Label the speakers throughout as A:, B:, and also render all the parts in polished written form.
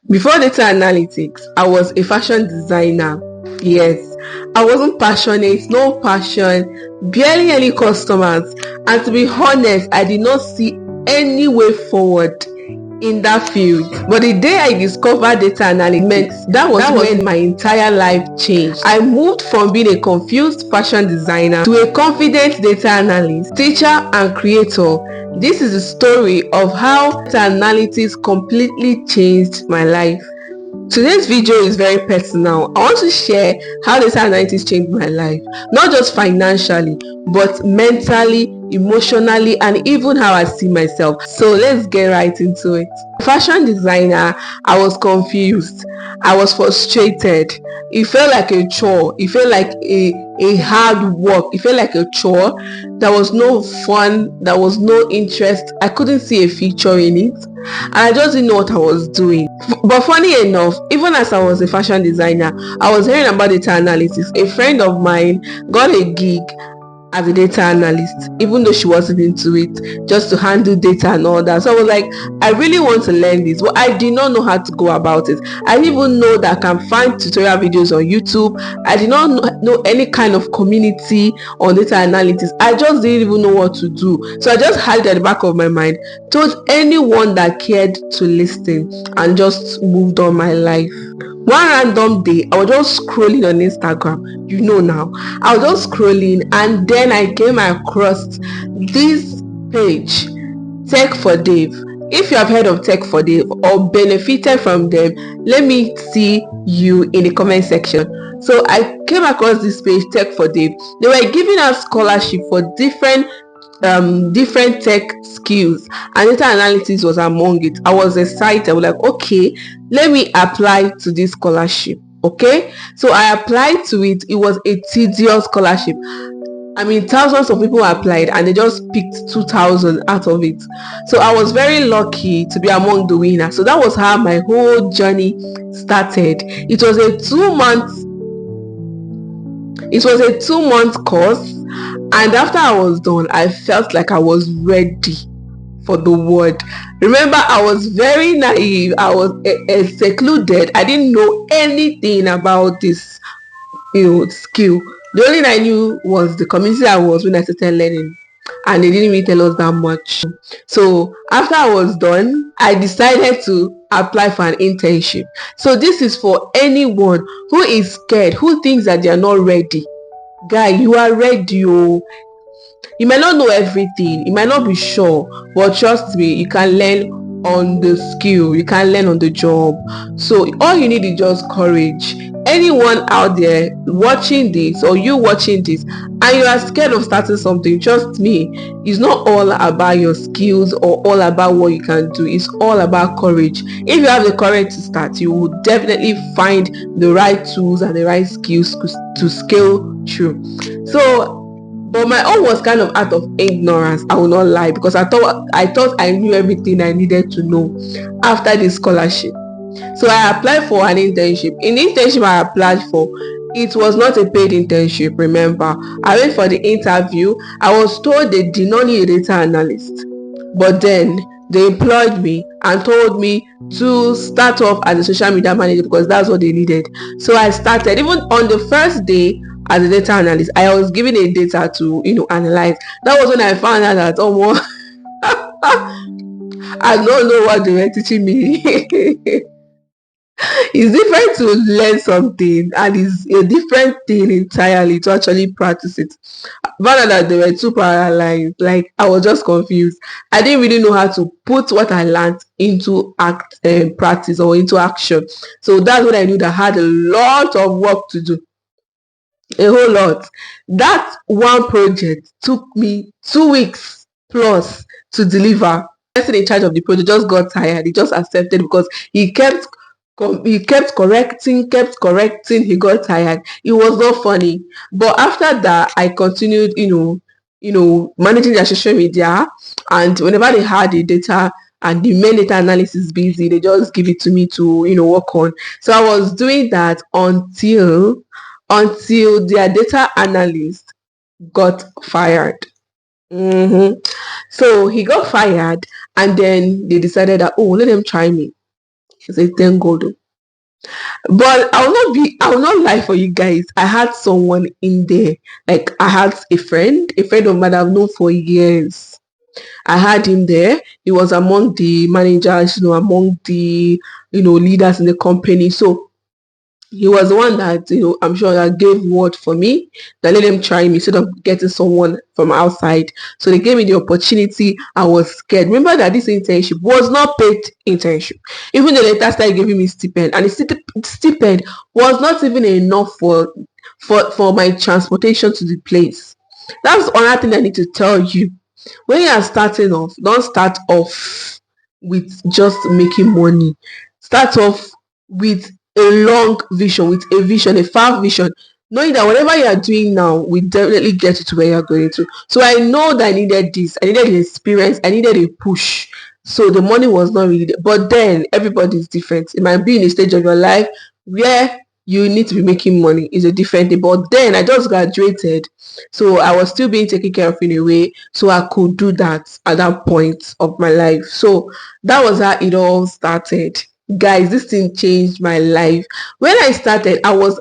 A: Before data analytics, I was a fashion designer. Yes, I wasn't passionate, no passion, barely any customers. And to be honest, I did not see any way forward in that field. But the day I discovered data analytics, that was when my entire life changed. I moved from being a confused fashion designer to a confident data analyst, teacher, and creator. This is the story of how data analytics completely changed my life. Today's video is very personal. I want to share how data analytics changed my life, not just financially, but mentally, emotionally, and even how I see myself. So let's get right into it. Fashion designer, I was confused. I was frustrated. It felt like a chore. It felt like a hard work. It felt like a chore. There was no fun. There was no interest. I couldn't see a feature in it. And I just didn't know what I was doing. But funny enough, even as I was a fashion designer, I was hearing about data analytics. A friend of mine got a gig as a data analyst, even though she wasn't into it, just to handle data and all that. So I was like, I really want to learn this, but I did not know how to go about it. I didn't even know that I can find tutorial videos on YouTube. I did not know any kind of community on data analytics. I just didn't even know what to do. So I just had it at the back of my mind, told anyone that cared to listen, and just moved on my life. One random day, I was just scrolling on Instagram. You know now. I was just scrolling, and then I came across this page, Tech for Dev. If you have heard of Tech for Dev or benefited from them, let me see you in the comment section. So I came across this page, Tech for Dev. They were giving us scholarship for different tech skills, and data analytics was among it. I was excited. I was like, okay, let me apply to this scholarship. Okay, so I applied to it. It was a tedious scholarship. I mean, thousands of people applied and they just picked 2,000 out of it. So I was very lucky to be among the winners. So that was how my whole journey started. It was a 2-month course, and after I was done, I felt like I was ready for the world. Remember, I was very naive. I was secluded. I didn't know anything about this skill. The only thing I knew was the community I was when I started learning, and they didn't really tell us that much. So after I was done, I decided to apply for an internship. So this is for anyone who is scared, who thinks that they are not ready. Guy, you are ready. You might not know everything, you might not be sure, but trust me, you can learn on the skill, you can learn on the job. So all you need is just courage. Anyone out there watching this, or you watching this, and you are scared of starting something, trust me, it's not all about your skills or all about what you can do. It's all about courage. If you have the courage to start, you will definitely find the right tools and the right skills to scale through. So but my own was kind of out of ignorance, I will not lie, because I thought I knew everything I needed to know after the scholarship. So I applied for an internship. In the internship I applied for, it was not a paid internship, remember. I went for the interview. I was told they did not need a data analyst. But then they employed me and told me to start off as a social media manager because that's what they needed. So I started. Even on the first day as a data analyst, I was given a data to analyze. That was when I found out that I don't know what they were teaching me. It's different to learn something, and it's a different thing entirely to actually practice it. Rather that they were too paralyzed, like I was just confused. I didn't really know how to put what I learned into practice or into action. So that's when I knew that I had a lot of work to do, a whole lot. That one project took me 2 weeks plus to deliver. The person in charge of the project just got tired. He just accepted because he kept correcting, he got tired. It was not funny. But after that, I continued managing their social media, and whenever they had the data and the main data analysis busy, they just give it to me to work on. So I was doing that until their data analyst got fired. So he got fired, and then they decided that, oh, let them try me. I say thank God. But I will not lie for you guys. I had someone in there. Like I had a friend of mine that I've known for years. I had him there. He was among the managers, among the leaders in the company. So he was the one that I'm sure that gave word for me, that let them try me instead of getting someone from outside. So they gave me the opportunity. I was scared. Remember that this internship was not paid internship. Even though later started giving me stipend, and the stipend was not even enough for my transportation to the place. That's another thing I need to tell you. When you are starting off, don't start off with just making money. Start off with a long vision, with a vision, a far vision, knowing that whatever you are doing now will definitely get you to where you're going to. So I know that I needed this, I needed the experience, I needed a push. So the money was not really there. But then everybody is different. It might be in a stage of your life where you need to be making money. Is a different thing. But then I just graduated, so I was still being taken care of in a way, so I could do that at that point of my life. So that was how it all started. Guys, this thing changed my life. When I started, I was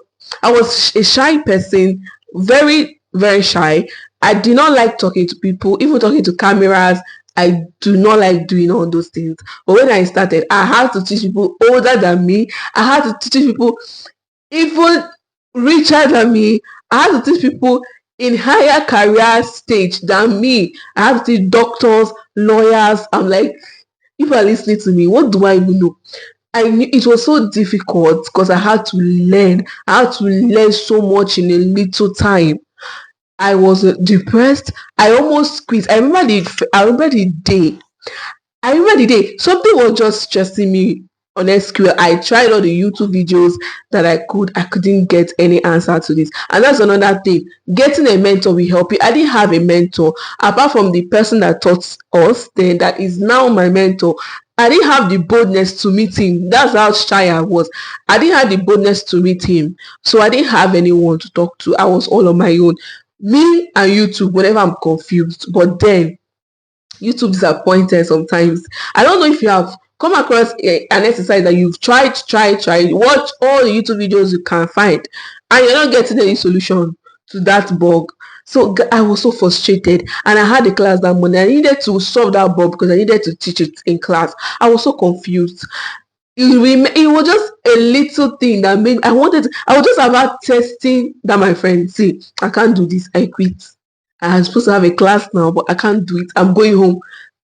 A: a shy person, very, very shy. I did not like talking to people, even talking to cameras. I do not like doing all those things. But when I started, I had to teach people older than me. I had to teach people even richer than me. I have to teach people in higher career stage than me. I have to teach doctors, lawyers. I'm like, people are listening to me. What do I even know? I knew it was so difficult because I had to learn. I had to learn so much in a little time. I was depressed. I almost quit. I remember the day. I remember the day something was just stressing me on SQL. I tried all the YouTube videos that I couldn't get any answer to this. And that's another thing. Getting a mentor will help you. I didn't have a mentor apart from the person that taught us, then that is now my mentor. I didn't have the boldness to meet him. That's how shy I was. I didn't have the boldness to meet him. So I didn't have anyone to talk to. I was all on my own. Me and YouTube, whenever I'm confused. But then YouTube disappointed sometimes. I don't know if you have come across an exercise that you've tried, watch all the YouTube videos you can find, and you're not getting any solution to that bug. So I was so frustrated, and I had a class that morning. I needed to solve that bug because I needed to teach it in class. I was so confused. It was just a little thing that made I was just about testing that my friend, see, I can't do this, I quit. I'm supposed to have a class now, but I can't do it. I'm going home.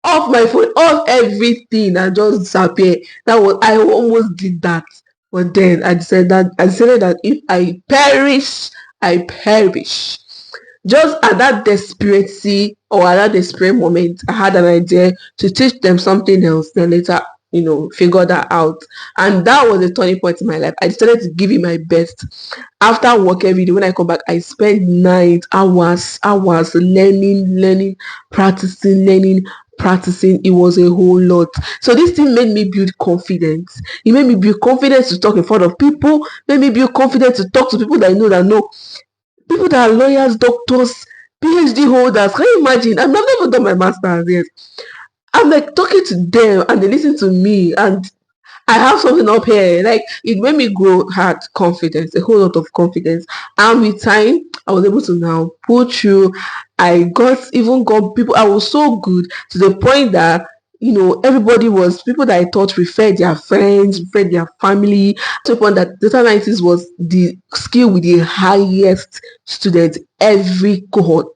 A: Off my phone, off everything, and just disappear. That was I almost did that. But then I decided that if I perish, I perish. Just at that desperacy or at that desperate moment, I had an idea to teach them something else. Then later, figure that out. And that was a turning point in my life. I decided to give it my best. After work every day, when I come back, I spend night, hours learning, practicing, learning, practicing. It was a whole lot. So this thing made me build confidence. It made me build confidence to talk in front of people, made me build confidence to talk to people that I know that know people that are lawyers, doctors, PhD holders. Can you imagine? I've never done my master's yet. I'm like talking to them and they listen to me, and I have something up here. Like it made me grow had confidence, a whole lot of confidence. And with time, I was able to now pull through. I got people. I was so good to the point that everybody was people that I thought referred their friends, referred their family, to the point that data analytics was the skill with the highest students every cohort,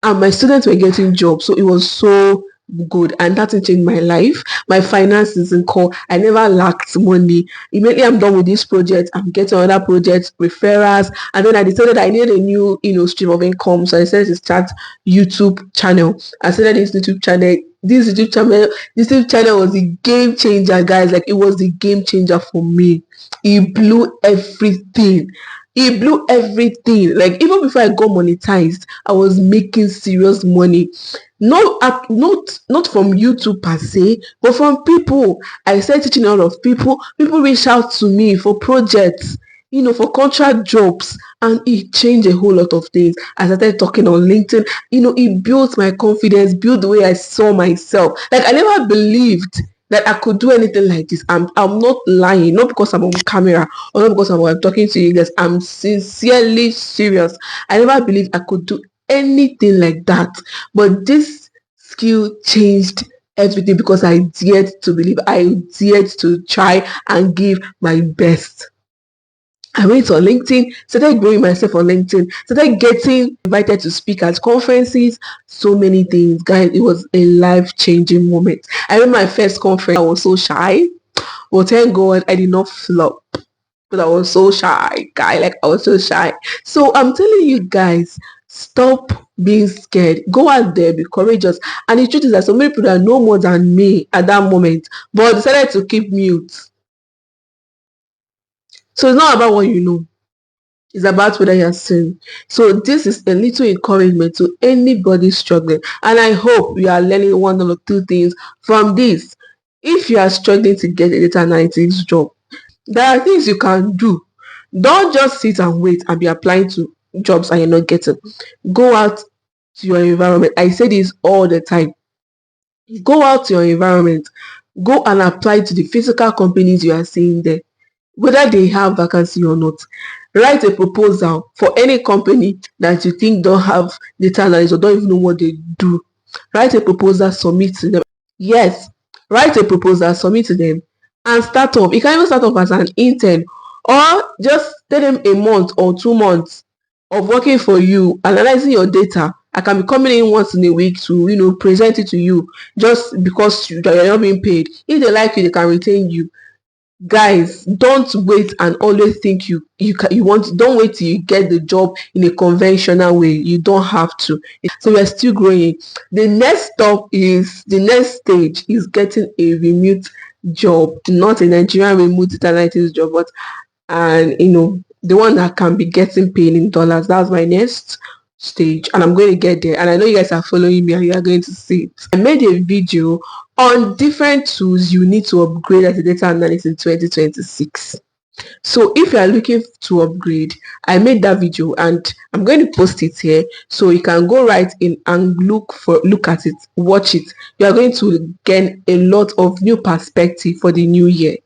A: and my students were getting jobs, so it was so good, and that thing changed my life. My finances in call, I never lacked money. Immediately I'm done with this project, I'm getting another project, referrals, and then I decided I needed a new stream of income, so I decided to start YouTube channel. I started this YouTube channel was the game changer, guys. Like it was the game changer for me. It blew everything. Like even before I got monetized, I was making serious money. Not from YouTube per se, but from people. I started teaching a lot of people. People reach out to me for projects, for contract jobs, and it changed a whole lot of things. I started talking on LinkedIn. It built my confidence, built the way I saw myself. Like I never believed that I could do anything like this. I'm not lying, not because I'm on camera or not because I'm talking to you guys. I'm sincerely serious. I never believed I could do anything like that. But this skill changed everything because I dared to believe. I dared to try and give my best. I went on LinkedIn, started growing myself on LinkedIn, started getting invited to speak at conferences, so many things. Guys, it was a life-changing moment. I remember my first conference, I was so shy. But thank God I did not flop. But I was so shy, guy. Like I was so shy. So I'm telling you guys, stop being scared. Go out there, be courageous. And the truth is that so many people that know more than me at that moment, but decided to keep mute. So it's not about what you know. It's about whether you're seeing. So this is a little encouragement to anybody struggling. And I hope you are learning one or two things from this. If you are struggling to get a data analytics job, there are things you can do. Don't just sit and wait and be applying to jobs and you're not getting. Go out to your environment. I say this all the time. Go out to your environment. Go and apply to the physical companies you are seeing there, whether they have vacancy or not. Write a proposal for any company that you think don't have data analysts or don't even know what they do. Write a proposal, submit to them. Yes, write a proposal, submit to them, and start off. You can even start off as an intern or just tell them a month or 2 months of working for you, analyzing your data. I can be coming in once in a week to present it to you just because you're not being paid. If they like you, they can retain you. Guys, don't wait and always think you want. Don't wait till you get the job in a conventional way. You don't have to. So we're still growing. The next stage is getting a remote job, not a Nigerian remote data analytics job, but and the one that can be getting paid in dollars. That's my next stage, and I'm going to get there. And I know you guys are following me and you are going to see it. I made a video on different tools you need to upgrade as a data analyst in 2026. So if you are looking to upgrade, I made that video and I'm going to post it here, so you can go right in and look at it, watch it. You are going to gain a lot of new perspective for the new year.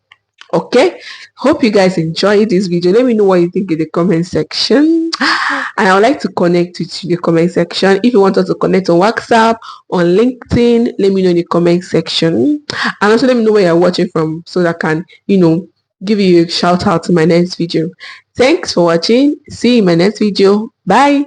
A: Okay, hope you guys enjoyed this video. Let me know what you think in the comment section, and I would like to connect with you in the comment section. If you want us to connect on WhatsApp, on LinkedIn, let me know in the comment section, and also let me know where you're watching from so that I can give you a shout out to my next video. Thanks for watching. See you in my next video. Bye.